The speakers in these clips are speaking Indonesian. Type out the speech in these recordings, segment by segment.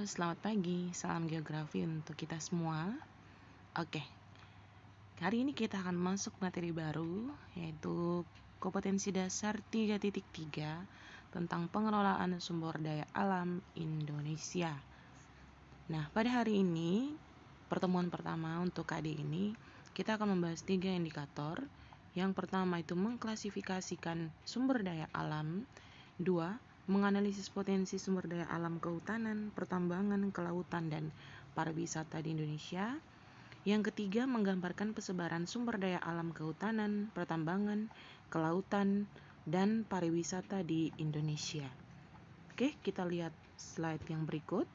Selamat pagi. Salam geografi untuk kita semua. Oke, hari ini kita akan masuk materi baru, yaitu kompetensi dasar 3.3 tentang pengelolaan sumber daya alam Indonesia. Nah, pada hari ini, pertemuan pertama untuk KD ini, kita akan membahas 3 indikator. Yang pertama itu mengklasifikasikan sumber daya alam. 2. Menganalisis potensi sumber daya alam kehutanan, pertambangan, kelautan, dan pariwisata di Indonesia. Yang ketiga, menggambarkan persebaran sumber daya alam kehutanan, pertambangan, kelautan, dan pariwisata di Indonesia. Oke, kita lihat slide yang berikut.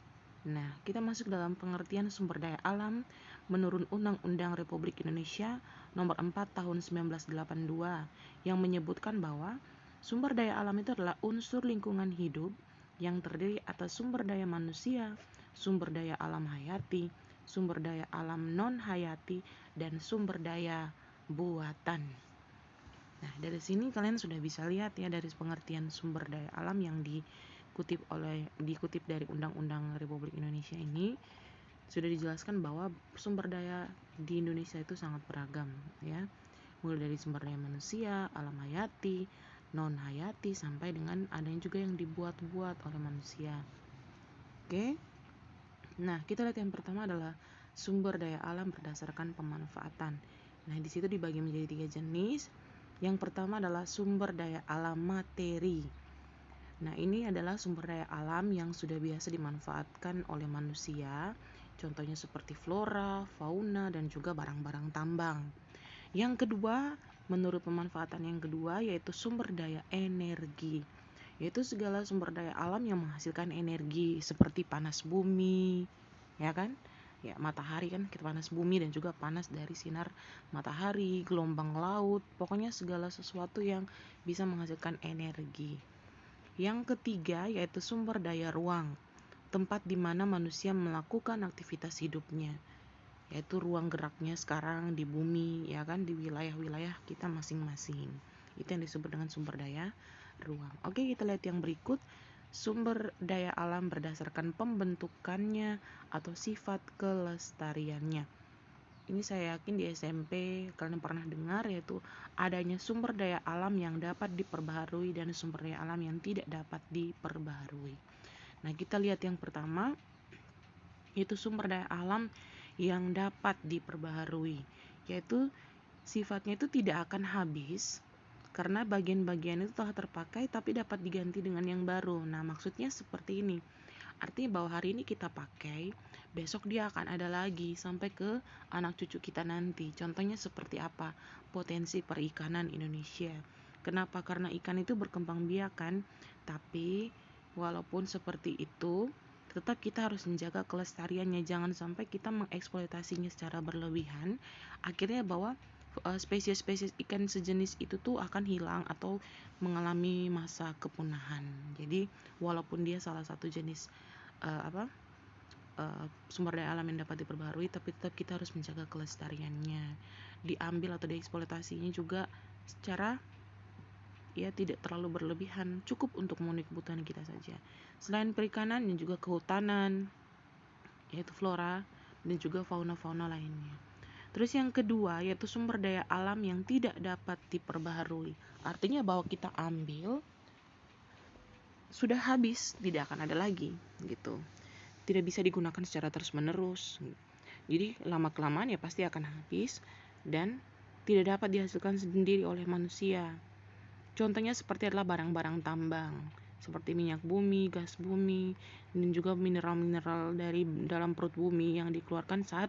Nah, kita masuk dalam pengertian sumber daya alam menurut Undang-Undang Republik Indonesia Nomor 4 Tahun 1982 yang menyebutkan bahwa sumber daya alam itu adalah unsur lingkungan hidup yang terdiri atas sumber daya manusia, sumber daya alam hayati, sumber daya alam non-hayati, dan sumber daya buatan. Nah, dari sini kalian sudah bisa lihat ya dari pengertian sumber daya alam yang dikutip dari Undang-Undang Republik Indonesia ini sudah dijelaskan bahwa sumber daya di Indonesia itu sangat beragam ya. Mulai dari sumber daya manusia, alam hayati, non hayati, sampai dengan ada yang juga yang dibuat-buat oleh manusia. Oke. Nah, kita lihat yang pertama adalah sumber daya alam berdasarkan pemanfaatan. Nah, di situ dibagi menjadi 3 jenis. Yang pertama adalah sumber daya alam materi. Nah, ini adalah sumber daya alam yang sudah biasa dimanfaatkan oleh manusia. Contohnya seperti flora, fauna, dan juga barang-barang tambang. Yang kedua, menurut pemanfaatan yang kedua, yaitu sumber daya energi, yaitu segala sumber daya alam yang menghasilkan energi seperti panas bumi, ya kan? Ya, matahari kan, kita panas bumi dan juga panas dari sinar matahari, gelombang laut, pokoknya segala sesuatu yang bisa menghasilkan energi. Yang ketiga, yaitu sumber daya ruang, tempat di mana manusia melakukan aktivitas hidupnya, yaitu ruang geraknya sekarang di bumi, ya kan, di wilayah-wilayah kita masing-masing. Itu yang disebut dengan sumber daya ruang. Oke, kita lihat yang berikut. Sumber daya alam berdasarkan pembentukannya atau sifat kelestariannya. Ini saya yakin di SMP kalian pernah dengar, yaitu adanya sumber daya alam yang dapat diperbaharui dan sumber daya alam yang tidak dapat diperbaharui. Nah, kita lihat yang pertama, yaitu sumber daya alam yang dapat diperbaharui, yaitu sifatnya itu tidak akan habis karena bagian-bagian itu telah terpakai tapi dapat diganti dengan yang baru. Nah, maksudnya seperti ini. Artinya bahwa hari ini kita pakai, besok dia akan ada lagi sampai ke anak cucu kita nanti. Contohnya seperti apa? Potensi perikanan Indonesia. Kenapa? Karena ikan itu berkembang biak kan, tapi walaupun seperti itu, tetap kita harus menjaga kelestariannya. Jangan sampai kita mengeksploitasinya secara berlebihan, akhirnya bahwa spesies-spesies ikan sejenis itu tuh akan hilang atau mengalami masa kepunahan. Jadi walaupun dia salah satu jenis sumber daya alam yang dapat diperbarui, tapi tetap kita harus menjaga kelestariannya. Diambil atau dieksploitasinya juga secara ya tidak terlalu berlebihan, cukup untuk memenuhi kebutuhan kita saja. Selain perikanan dan juga kehutanan, yaitu flora dan juga fauna-fauna lainnya. Terus yang kedua, yaitu sumber daya alam yang tidak dapat diperbaharui. Artinya bahwa kita ambil sudah habis, tidak akan ada lagi gitu. Tidak bisa digunakan secara terus-menerus. Jadi lama-kelamaan ya pasti akan habis dan tidak dapat dihasilkan sendiri oleh manusia. Contohnya seperti adalah barang-barang tambang, seperti minyak bumi, gas bumi, dan juga mineral-mineral dari dalam perut bumi yang dikeluarkan saat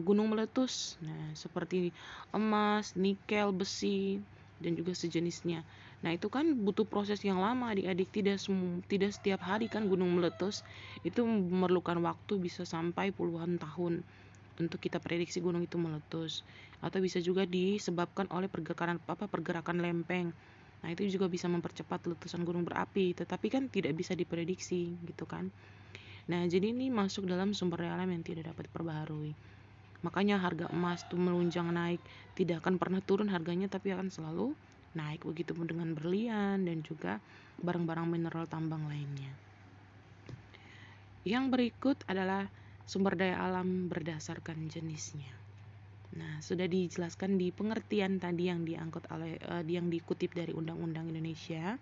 gunung meletus. Nah, seperti emas, nikel, besi, dan juga sejenisnya. Nah, itu kan butuh proses yang lama adik-adik, tidak setiap hari kan gunung meletus. Itu memerlukan waktu bisa sampai puluhan tahun untuk kita prediksi gunung itu meletus, atau bisa juga disebabkan oleh pergerakan lempeng. Nah, itu juga bisa mempercepat letusan gunung berapi, tetapi kan tidak bisa diprediksi gitu kan. Nah, jadi ini masuk dalam sumber daya alam yang tidak dapat diperbaharui. Makanya harga emas tuh melunjang naik, tidak akan pernah turun harganya, tapi akan selalu naik. Begitupun dengan berlian dan juga barang-barang mineral tambang lainnya. Yang berikut adalah sumber daya alam berdasarkan jenisnya. Nah, sudah dijelaskan di pengertian tadi yang yang dikutip dari Undang-Undang Indonesia,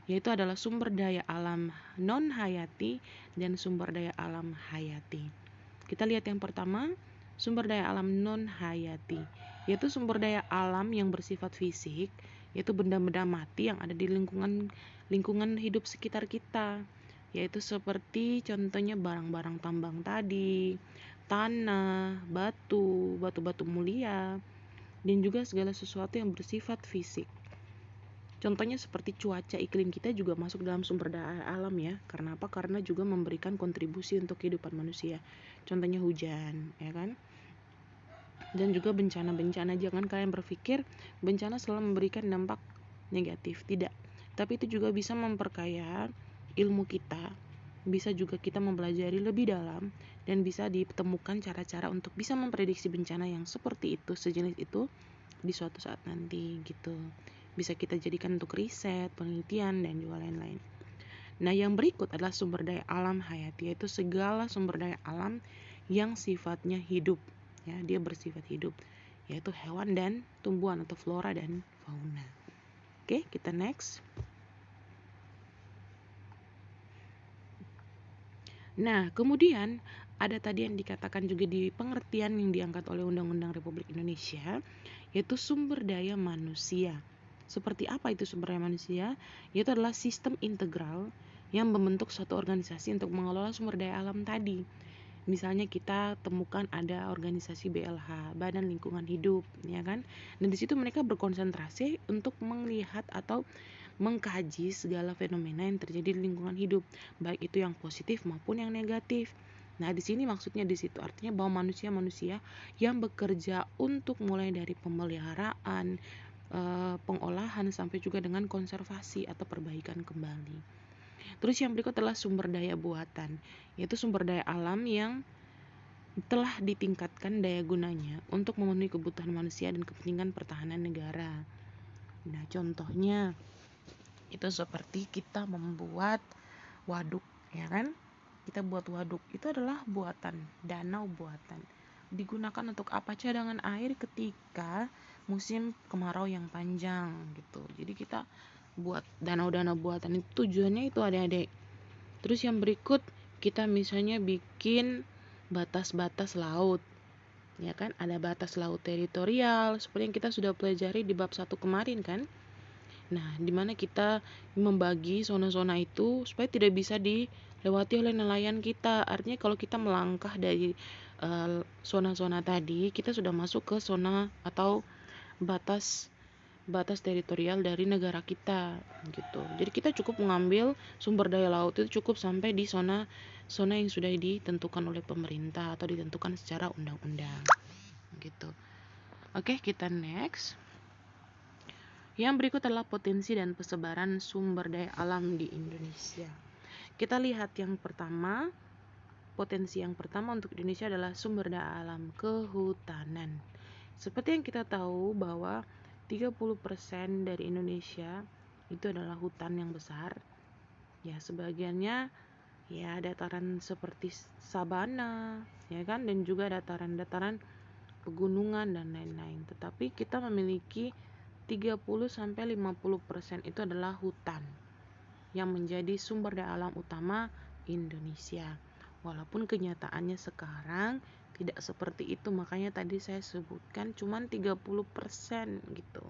yaitu adalah sumber daya alam non hayati dan sumber daya alam hayati. Kita lihat yang pertama, sumber daya alam non hayati, yaitu sumber daya alam yang bersifat fisik, yaitu benda-benda mati yang ada di lingkungan hidup sekitar kita, yaitu seperti contohnya barang-barang tambang tadi, tanah, batu-batu mulia, dan juga segala sesuatu yang bersifat fisik. Contohnya seperti cuaca iklim kita juga masuk dalam sumber daya alam ya. Karena apa? Karena juga memberikan kontribusi untuk kehidupan manusia. Contohnya hujan, ya kan? Dan juga bencana-bencana. Jangan kalian berpikir bencana selalu memberikan dampak negatif. Tidak. Tapi itu juga bisa memperkaya ilmu kita. Bisa juga kita mempelajari lebih dalam dan bisa ditemukan cara-cara untuk bisa memprediksi bencana yang seperti itu, sejenis itu di suatu saat nanti gitu. Bisa kita jadikan untuk riset, penelitian, dan juga lain-lain. Nah, yang berikut adalah sumber daya alam hayati, yaitu segala sumber daya alam yang sifatnya hidup. Ya, dia bersifat hidup, yaitu hewan dan tumbuhan atau flora dan fauna. Oke, kita next. Nah, kemudian ada tadi yang dikatakan juga di pengertian yang diangkat oleh Undang-Undang Republik Indonesia, yaitu sumber daya manusia. Seperti apa itu sumber daya manusia? Yaitu adalah sistem integral yang membentuk suatu organisasi untuk mengelola sumber daya alam tadi. Misalnya kita temukan ada organisasi BLH, Badan Lingkungan Hidup, ya kan? Dan di situ mereka berkonsentrasi untuk melihat atau mengkaji segala fenomena yang terjadi di lingkungan hidup, baik itu yang positif maupun yang negatif. Nah, di sini maksudnya di situ artinya bahwa manusia-manusia yang bekerja untuk mulai dari pemeliharaan, pengolahan sampai juga dengan konservasi atau perbaikan kembali. Terus yang berikut adalah sumber daya buatan, yaitu sumber daya alam yang telah ditingkatkan daya gunanya untuk memenuhi kebutuhan manusia dan kepentingan pertahanan negara. Nah, contohnya itu seperti kita membuat waduk, ya kan? Kita buat waduk, itu adalah buatan, danau buatan. Digunakan untuk apa? Cadangan air ketika musim kemarau yang panjang gitu. Jadi kita buat danau-danau buatan itu tujuannya itu adik-adik. Terus yang berikut kita misalnya bikin batas-batas laut. Ya kan? Ada batas laut teritorial seperti yang kita sudah pelajari di bab 1 kemarin kan? Nah, di mana kita membagi zona-zona itu supaya tidak bisa dilewati oleh nelayan kita. Artinya kalau kita melangkah dari zona-zona tadi, kita sudah masuk ke zona atau batas teritorial dari negara kita gitu. Jadi kita cukup mengambil sumber daya laut itu cukup sampai di zona yang sudah ditentukan oleh pemerintah atau ditentukan secara undang-undang gitu. Oke, kita next. Yang berikut adalah potensi dan persebaran sumber daya alam di Indonesia. Kita lihat yang pertama, potensi yang pertama untuk Indonesia adalah sumber daya alam kehutanan. Seperti yang kita tahu bahwa 30% dari Indonesia itu adalah hutan yang besar. Ya, sebagiannya ya dataran seperti sabana, ya kan, dan juga dataran-dataran pegunungan dan lain-lain. Tetapi kita memiliki 30-50% itu adalah hutan yang menjadi sumber daya alam utama Indonesia. Walaupun kenyataannya sekarang tidak seperti itu, makanya tadi saya sebutkan cuma 30% gitu.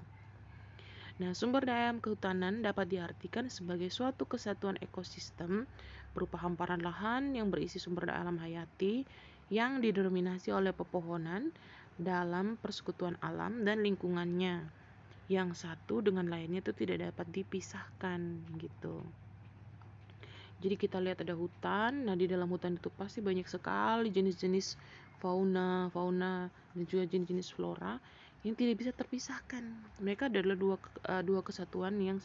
Nah, sumber daya alam kehutanan dapat diartikan sebagai suatu kesatuan ekosistem berupa hamparan lahan yang berisi sumber daya alam hayati yang didominasi oleh pepohonan dalam persekutuan alam dan lingkungannya. Yang satu dengan lainnya itu tidak dapat dipisahkan gitu. Jadi kita lihat ada hutan. Nah, di dalam hutan itu pasti banyak sekali jenis-jenis fauna dan juga jenis-jenis flora yang tidak bisa terpisahkan. Mereka adalah dua kesatuan yang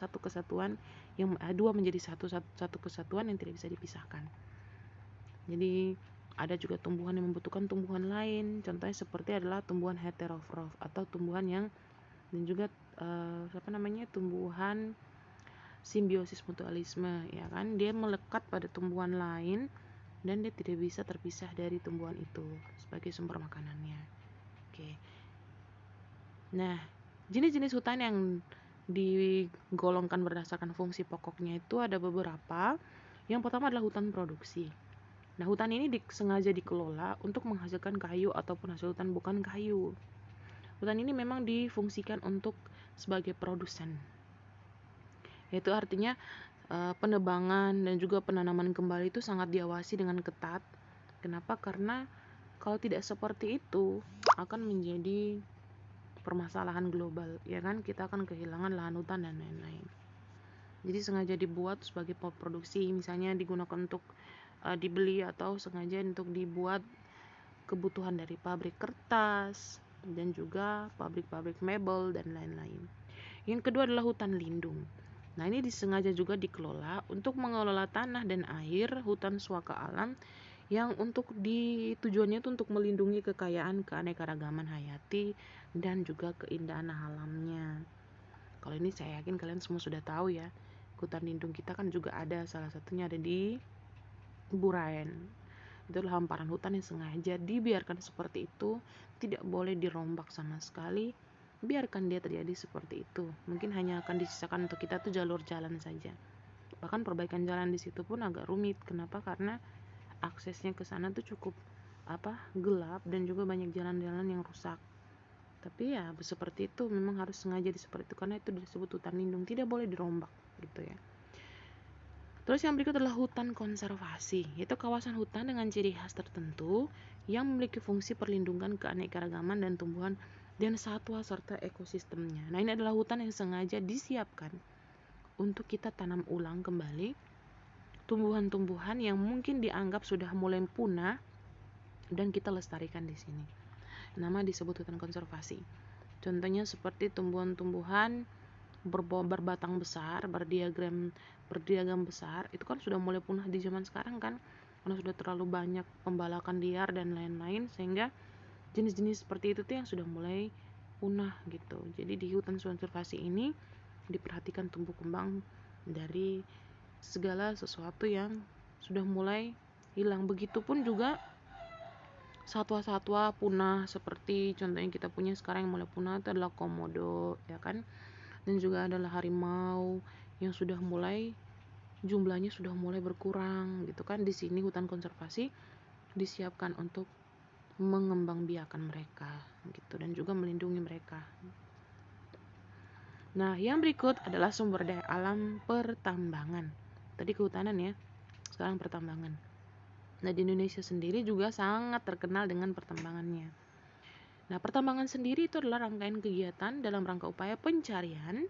dua menjadi satu kesatuan yang tidak bisa dipisahkan. Jadi ada juga tumbuhan yang membutuhkan tumbuhan lain. Contohnya seperti adalah tumbuhan heterofrov atau tumbuhan yang dan juga tumbuhan simbiosis mutualisme, ya kan, dia melekat pada tumbuhan lain dan dia tidak bisa terpisah dari tumbuhan itu sebagai sumber makanannya. Oke. Nah, jenis-jenis hutan yang digolongkan berdasarkan fungsi pokoknya itu ada beberapa. Yang pertama adalah hutan produksi. Nah, hutan ini sengaja dikelola untuk menghasilkan kayu ataupun hasil hutan bukan kayu. Hutan ini memang difungsikan untuk sebagai produsen. Yaitu artinya penebangan dan juga penanaman kembali itu sangat diawasi dengan ketat. Kenapa? Karena kalau tidak seperti itu akan menjadi permasalahan global, ya kan? Kita akan kehilangan lahan hutan dan lain-lain. Jadi sengaja dibuat sebagai produksi, misalnya digunakan untuk dibeli atau sengaja untuk dibuat kebutuhan dari pabrik kertas dan juga pabrik-pabrik mebel dan lain-lain. Yang kedua adalah hutan lindung. Nah, ini disengaja juga dikelola untuk mengelola tanah dan air hutan suaka alam yang tujuannya itu untuk melindungi kekayaan keanekaragaman hayati dan juga keindahan alamnya. Kalau ini saya yakin kalian semua sudah tahu ya. Hutan lindung kita kan juga ada, salah satunya ada di Buraen. Itu adalah hamparan hutan yang sengaja dibiarkan seperti itu, tidak boleh dirombak sama sekali. Biarkan dia terjadi seperti itu. Mungkin hanya akan disisakan untuk kita tuh jalur jalan saja. Bahkan perbaikan jalan di situ pun agak rumit. Kenapa? Karena aksesnya ke sana tuh cukup gelap dan juga banyak jalan-jalan yang rusak. Tapi ya seperti itu, memang harus sengaja seperti itu karena itu disebut hutan lindung, tidak boleh dirombak gitu ya. Terus yang berikut adalah hutan konservasi, yaitu kawasan hutan dengan ciri khas tertentu yang memiliki fungsi perlindungan keanekaragaman dan tumbuhan dan satwa serta ekosistemnya. Nah, ini adalah hutan yang sengaja disiapkan untuk kita tanam ulang kembali tumbuhan-tumbuhan yang mungkin dianggap sudah mulai punah dan kita lestarikan di sini. Nama disebut hutan konservasi. Contohnya seperti tumbuhan-tumbuhan berbatang besar, berdiagram besar, itu kan sudah mulai punah di zaman sekarang kan, karena sudah terlalu banyak pembalakan liar dan lain-lain, sehingga jenis-jenis seperti itu tuh yang sudah mulai punah gitu. Jadi di hutan konservasi ini diperhatikan tumbuh kembang dari segala sesuatu yang sudah mulai hilang. Begitupun juga satwa-satwa punah, seperti contohnya kita punya sekarang yang mulai punah itu adalah komodo, ya kan? Dan juga adalah harimau yang sudah mulai jumlahnya sudah mulai berkurang gitu kan. Di sini hutan konservasi disiapkan untuk mengembangbiakan mereka gitu dan juga melindungi mereka. Nah, yang berikut adalah sumber daya alam pertambangan. Tadi kehutanan ya, sekarang pertambangan. Nah, di Indonesia sendiri juga sangat terkenal dengan pertambangannya. Nah, pertambangan sendiri itu adalah rangkaian kegiatan dalam rangka upaya pencarian,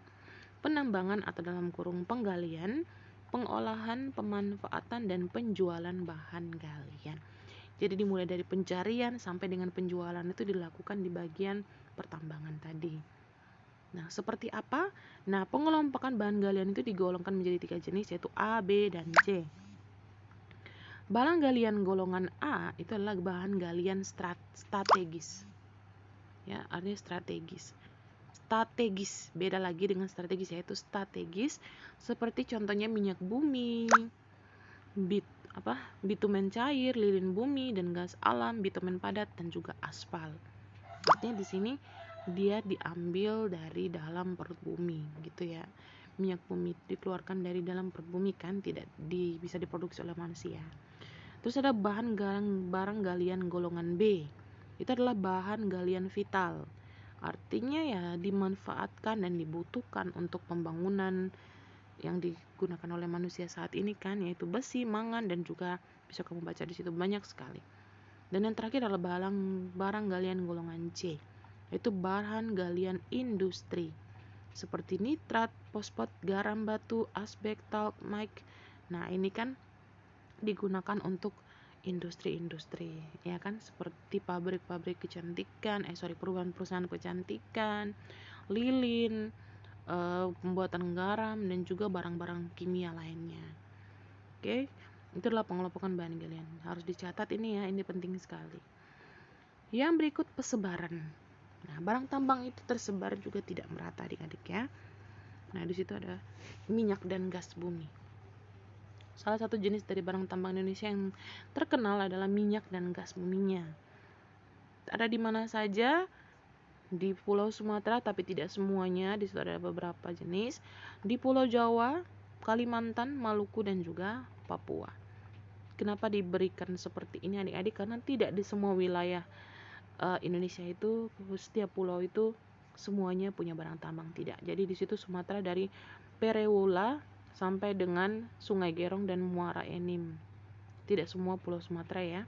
penambangan atau dalam kurung penggalian, pengolahan, pemanfaatan, dan penjualan bahan galian. Jadi dimulai dari pencarian sampai dengan penjualan itu dilakukan di bagian pertambangan tadi. Nah, seperti apa? Nah, pengelompokan bahan galian itu digolongkan menjadi 3 jenis, yaitu A, B, dan C. Bahan galian golongan A itu adalah bahan galian strategis. Ya, artinya strategis. Strategis, beda lagi dengan strategis, yaitu strategis seperti contohnya minyak bumi, bitumen cair, lilin bumi dan gas alam, bitumen padat dan juga aspal. Artinya di sini dia diambil dari dalam perut bumi gitu ya. Minyak bumi dikeluarkan dari dalam perut bumi kan, tidak bisa diproduksi oleh manusia. Terus ada barang galian golongan B. Itu adalah bahan galian vital. Artinya ya dimanfaatkan dan dibutuhkan untuk pembangunan yang digunakan oleh manusia saat ini kan, yaitu besi, mangan, dan juga bisa kamu baca di situ banyak sekali. Dan yang terakhir adalah barang galian golongan C, yaitu bahan galian industri seperti nitrat, fosfat, garam, batu, asbek, talc, mic. Nah, ini kan digunakan untuk industri-industri, ya kan, seperti pabrik-pabrik kecantikan, perusahaan kecantikan, lilin, pembuatan garam dan juga barang-barang kimia lainnya. Oke, itu adalah pengelompokan bahan galian. Harus dicatat ini ya, ini penting sekali. Yang berikut persebaran. Nah, barang tambang itu tersebar juga tidak merata adik-adik ya. Nah, di situ ada minyak dan gas bumi. Salah satu jenis dari barang tambang Indonesia yang terkenal adalah minyak dan gas buminya. Ada di mana saja? Di Pulau Sumatera, tapi tidak semuanya. Di situ ada beberapa jenis. Di Pulau Jawa, Kalimantan, Maluku, dan juga Papua. Kenapa diberikan seperti ini adik-adik? Karena tidak di semua wilayah Indonesia itu, setiap pulau itu semuanya punya barang tambang, tidak. Jadi di situ Sumatera dari Perewula sampai dengan Sungai Gerong dan Muara Enim. Tidak semua pulau Sumatera ya.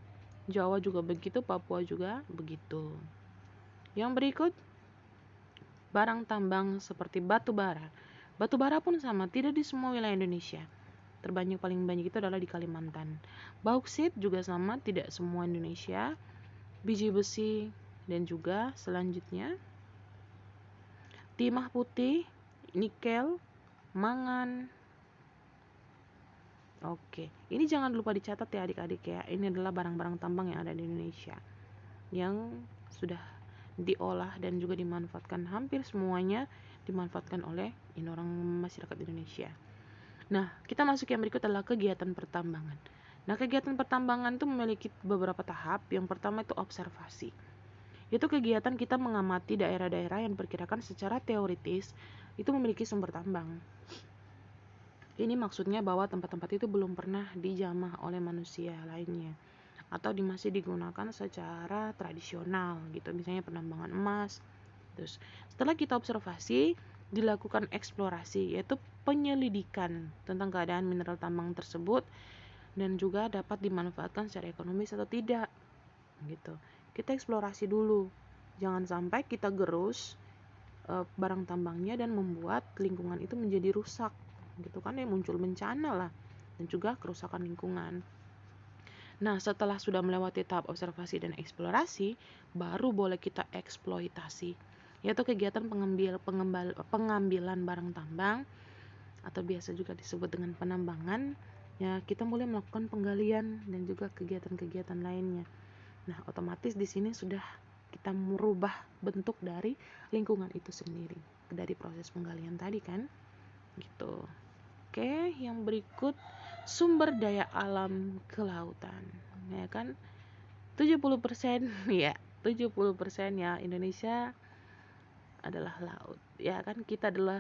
Jawa juga begitu, Papua juga begitu. Yang berikut, barang tambang seperti batu bara. Batu bara pun sama, tidak di semua wilayah Indonesia. Paling banyak itu adalah di Kalimantan. Bauksit juga sama, tidak semua Indonesia. Biji besi dan juga selanjutnya timah putih, nikel, mangan. Oke, ini jangan lupa dicatat ya adik-adik ya. Ini adalah barang-barang tambang yang ada di Indonesia yang sudah diolah dan juga dimanfaatkan, hampir semuanya dimanfaatkan oleh orang masyarakat Indonesia. Nah, kita masuk yang berikut adalah kegiatan pertambangan. Nah, kegiatan pertambangan itu memiliki beberapa tahap. Yang pertama itu observasi. Itu kegiatan kita mengamati daerah-daerah yang diperkirakan secara teoritis itu memiliki sumber tambang. Ini maksudnya bahwa tempat-tempat itu belum pernah dijamah oleh manusia lainnya atau masih digunakan secara tradisional gitu, misalnya penambangan emas. Terus setelah kita observasi, dilakukan eksplorasi, yaitu penyelidikan tentang keadaan mineral tambang tersebut dan juga dapat dimanfaatkan secara ekonomis atau tidak gitu. Kita eksplorasi dulu, jangan sampai kita gerus barang tambangnya dan membuat lingkungan itu menjadi rusak gitu kan, muncul bencana lah dan juga kerusakan lingkungan. Nah, setelah sudah melewati tahap observasi dan eksplorasi, baru boleh kita eksploitasi, yaitu kegiatan pengambilan barang tambang atau biasa juga disebut dengan penambangan. Ya, kita mulai melakukan penggalian dan juga kegiatan-kegiatan lainnya. Nah, otomatis di sini sudah kita merubah bentuk dari lingkungan itu sendiri dari proses penggalian tadi kan, gitu. Oke, yang berikut sumber daya alam kelautan, ya kan? 70% ya, 70% ya Indonesia adalah laut, ya kan? Kita adalah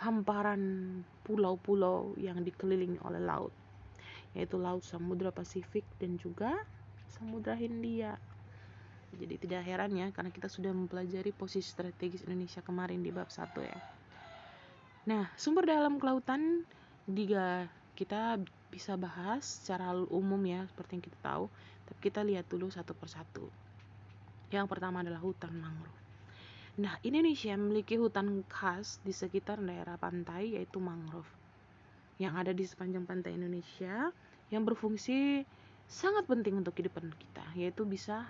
hamparan pulau-pulau yang dikelilingi oleh laut, yaitu Laut Samudra Pasifik dan juga Samudra Hindia. Jadi tidak heran ya, karena kita sudah mempelajari posisi strategis Indonesia kemarin di bab 1 ya. Nah, sumber daya alam kelautan kita bisa bahas secara umum ya, seperti yang kita tahu. Tapi kita lihat dulu satu persatu. Yang pertama adalah hutan mangrove. Nah, Indonesia memiliki hutan khas di sekitar daerah pantai, yaitu mangrove, yang ada di sepanjang pantai Indonesia, yang berfungsi sangat penting untuk kehidupan kita, yaitu bisa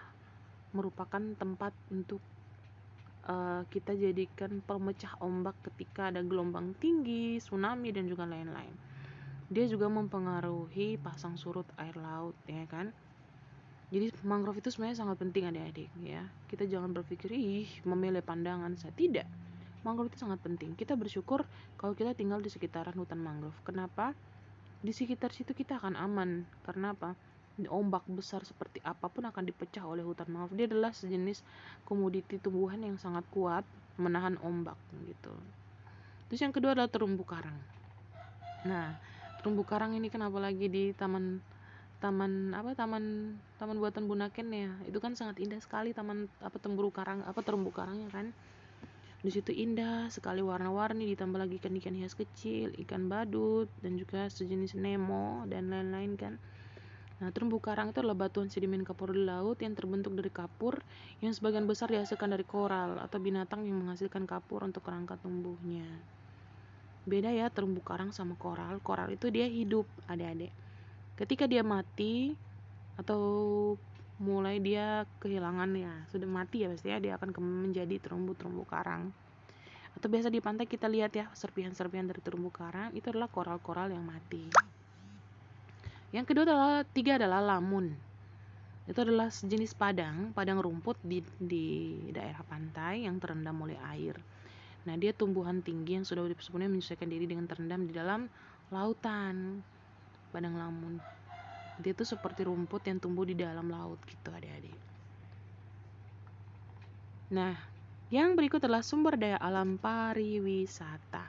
merupakan tempat untuk kita jadikan pemecah ombak ketika ada gelombang tinggi, tsunami, dan juga lain-lain. Dia juga mempengaruhi pasang surut air laut, ya kan? Jadi mangrove itu sebenarnya sangat penting adik-adik ya. Kita jangan berpikir memilih pandangan saya, tidak. Mangrove itu sangat penting. Kita bersyukur kalau kita tinggal di sekitaran hutan mangrove. Kenapa? Di sekitar situ kita akan aman. Karena apa? Ombak besar seperti apapun akan dipecah oleh hutan mangrove. Dia adalah sejenis komoditi tumbuhan yang sangat kuat menahan ombak gitu. Terus yang kedua adalah terumbu karang. Nah, terumbu karang ini kenapa lagi di taman buatan Bunaken ya, itu kan sangat indah sekali terumbu karangnya kan. Di situ indah sekali, warna-warni, ditambah lagi ikan-ikan hias kecil, ikan badut dan juga sejenis Nemo dan lain-lain kan. Nah, terumbu karang itu adalah batuan sedimen kapur di laut yang terbentuk dari kapur yang sebagian besar dihasilkan dari koral atau binatang yang menghasilkan kapur untuk kerangka tumbuhnya. Beda ya terumbu karang sama koral. Koral itu dia hidup, adik-adik. Ketika dia mati atau mulai dia kehilangan ya, sudah mati ya pastinya dia akan menjadi terumbu karang. Atau biasa di pantai kita lihat ya serpihan-serpihan dari terumbu karang, itu adalah koral-koral yang mati. Yang kedua adalah lamun. Itu adalah sejenis padang rumput di daerah pantai yang terendam oleh air. Nah, dia tumbuhan tinggi yang sudah sepenuhnya menyesuaikan diri dengan terendam di dalam lautan. Padang Lamun. Dia itu seperti rumput yang tumbuh di dalam laut gitu adik-adik. Nah, yang berikut adalah sumber daya alam pariwisata.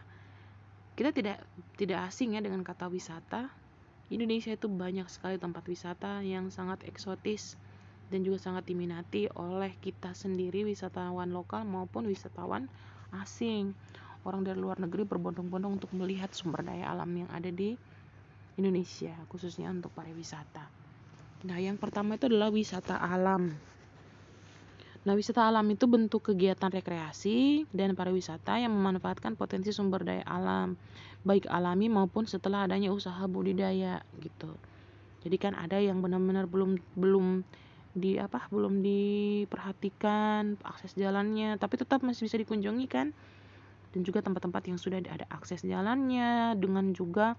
Kita tidak asing ya dengan kata wisata. Indonesia itu banyak sekali tempat wisata yang sangat eksotis dan juga sangat diminati oleh kita sendiri, wisatawan lokal maupun wisatawan asing. Orang dari luar negeri berbondong-bondong untuk melihat sumber daya alam yang ada di Indonesia, khususnya untuk pariwisata. Nah, yang pertama itu adalah wisata alam. Nah, wisata alam itu bentuk kegiatan rekreasi dan pariwisata yang memanfaatkan potensi sumber daya alam, baik alami maupun setelah adanya usaha budidaya gitu. Jadi kan ada yang benar-benar belum diperhatikan akses jalannya, tapi tetap masih bisa dikunjungi kan. Dan juga tempat-tempat yang sudah ada akses jalannya dengan juga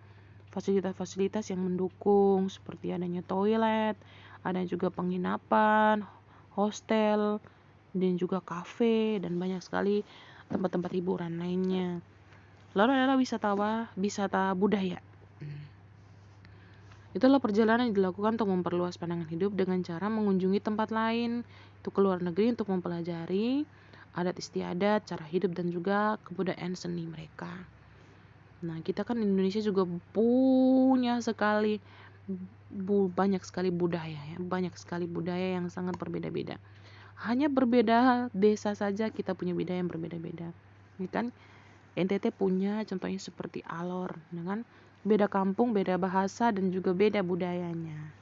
fasilitas-fasilitas yang mendukung seperti adanya toilet, ada juga penginapan, hostel, dan juga kafe dan banyak sekali tempat-tempat hiburan lainnya. Lalu adalah wisata budaya. Itulah perjalanan yang dilakukan untuk memperluas pandangan hidup dengan cara mengunjungi tempat lain, itu ke luar negeri untuk mempelajari adat istiadat, cara hidup dan juga kebudayaan seni mereka. Nah, kita kan di Indonesia juga punya banyak sekali budaya ya, banyak sekali budaya yang sangat berbeda-beda. Hanya berbeda desa saja kita punya budaya yang berbeda-beda. Ini kan NTT punya contohnya seperti Alor, dengan beda kampung, beda bahasa dan juga beda budayanya.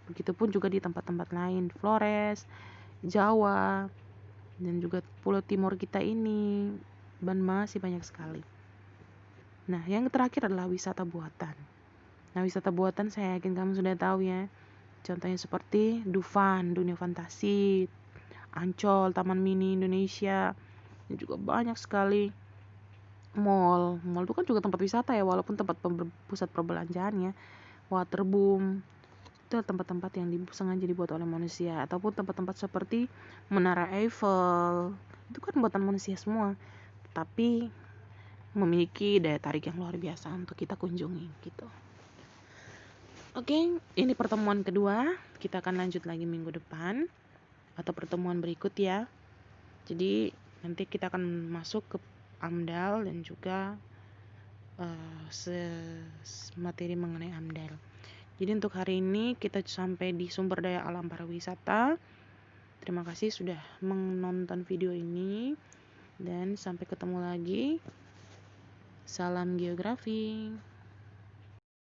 Begitupun juga di tempat-tempat lain, Flores, Jawa, dan juga Pulau Timur kita ini, dan masih banyak sekali. Nah, yang terakhir adalah wisata buatan. Nah, wisata buatan saya yakin kamu sudah tahu ya. Contohnya seperti Dufan, Dunia Fantasi, Ancol, Taman Mini Indonesia, dan juga banyak sekali mall itu kan juga tempat wisata ya, walaupun tempat pusat perbelanjaan ya. Waterboom itu tempat-tempat yang sengaja dibuat oleh manusia, ataupun tempat-tempat seperti Menara Eiffel itu kan buatan manusia semua, tapi memiliki daya tarik yang luar biasa untuk kita kunjungi gitu. Oke, ini pertemuan kedua, kita akan lanjut lagi minggu depan atau pertemuan berikut ya. Jadi nanti kita akan masuk ke AMDAL dan juga materi mengenai AMDAL. Jadi untuk hari ini kita sampai di sumber daya alam pariwisata. Terima kasih sudah menonton video ini dan sampai ketemu lagi. Salam geografi.